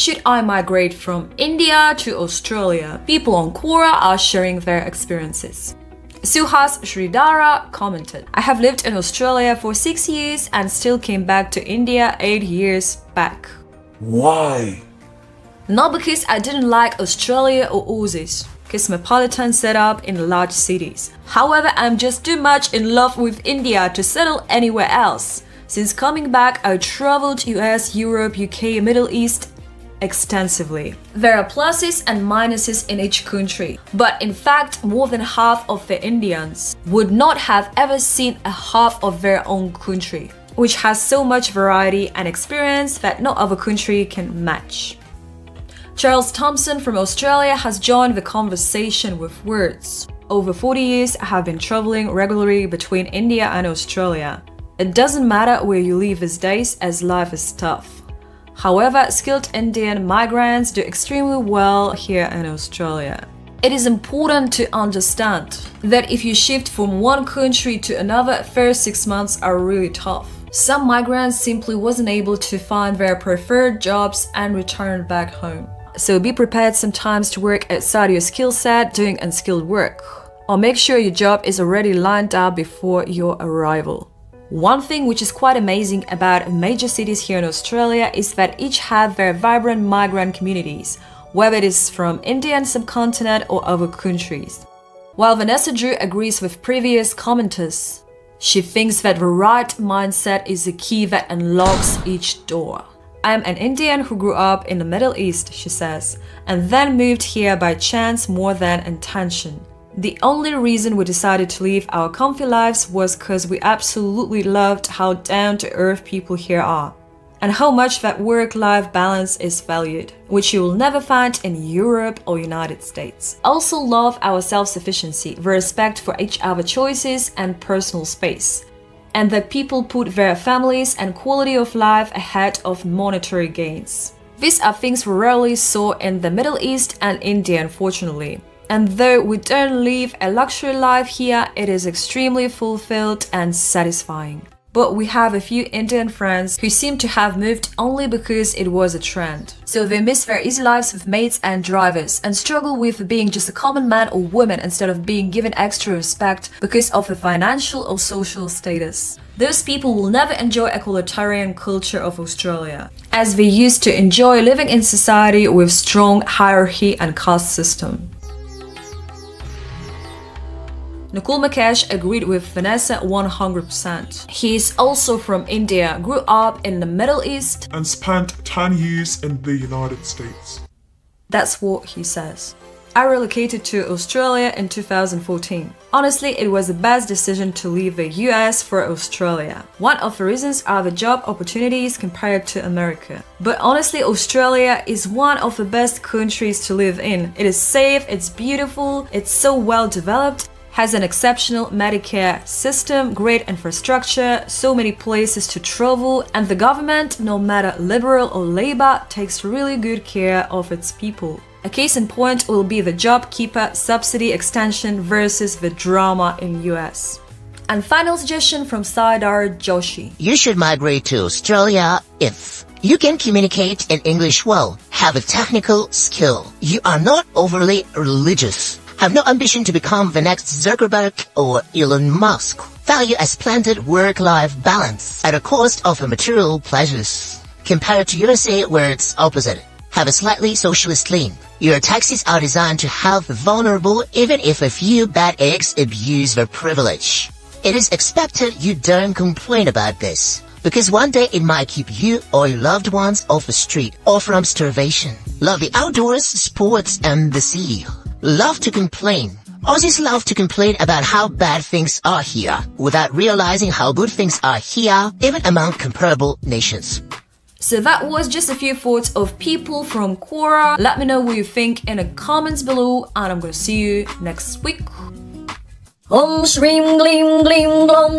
should I migrate from India to Australia? People on Quora are sharing their experiences. Suhas Sridhara commented, I have lived in Australia for 6 years and still came back to India 8 years back. Why? Not because I didn't like Australia or Aussies, cosmopolitan setup in large cities. However, I'm just too much in love with India to settle anywhere else. Since coming back, I traveled US, Europe, UK, Middle East extensively. There are pluses and minuses in each country, but in fact, more than half of the Indians would not have ever seen a half of their own country, which has so much variety and experience that no other country can match. Charles Thompson from Australia has joined the conversation with words. Over 40 years, I have been traveling regularly between India and Australia. It doesn't matter where you live these days as life is tough. However, skilled Indian migrants do extremely well here in Australia. It is important to understand that if you shift from one country to another, first 6 months are really tough. Some migrants simply wasn't able to find their preferred jobs and returned back home. So be prepared sometimes to work outside your skill set doing unskilled work, or make sure your job is already lined up before your arrival. One thing which is quite amazing about major cities here in Australia is that each have their vibrant migrant communities, whether it is from Indian subcontinent or other countries. While Vanessa Drew agrees with previous commenters, she thinks that the right mindset is the key that unlocks each door. I am an Indian who grew up in the Middle East, she says, and then moved here by chance more than intention. The only reason we decided to live our comfy lives was because we absolutely loved how down-to-earth people here are, and how much that work-life balance is valued, which you will never find in Europe or United States. Also love our self-sufficiency, the respect for each other's choices and personal space, and that people put their families and quality of life ahead of monetary gains. These are things we rarely saw in the Middle East and India, unfortunately. And though we don't live a luxury life here, it is extremely fulfilled and satisfying. But we have a few Indian friends who seem to have moved only because it was a trend. So they miss their easy lives with maids and drivers and struggle with being just a common man or woman instead of being given extra respect because of the financial or social status. Those people will never enjoy equalitarian culture of Australia, as they used to enjoy living in society with strong hierarchy and caste system. Nakul Mukesh agreed with Vanessa 100%. He is also from India, grew up in the Middle East, and spent 10 years in the United States. That's what he says. I relocated to Australia in 2014. Honestly, it was the best decision to leave the US for Australia. One of the reasons are the job opportunities compared to America. But honestly, Australia is one of the best countries to live in. It is safe, it's beautiful, it's so well developed, has an exceptional Medicare system, great infrastructure, so many places to travel, and the government, no matter Liberal or Labour, takes really good care of its people. A case in point will be the JobKeeper subsidy extension versus the drama in US. And final suggestion from Saidar Joshi. You should migrate to Australia if you can communicate in English well, have a technical skill, you are not overly religious, have no ambition to become the next Zuckerberg or Elon Musk. Value a splendid work-life balance at a cost of material pleasures. Compared to USA where it's opposite. Have a slightly socialist lean. Your taxes are designed to help the vulnerable even if a few bad eggs abuse their privilege. It is expected you don't complain about this, because one day it might keep you or your loved ones off the street or from starvation. Love the outdoors, sports, and the sea. Love to complain. Aussies love to complain about how bad things are here, without realizing how good things are here, even among comparable nations. So that was just a few thoughts of people from Quora. Let me know what you think in the comments below, and I'm gonna see you next week. Om Shrim Glim Glim Glom.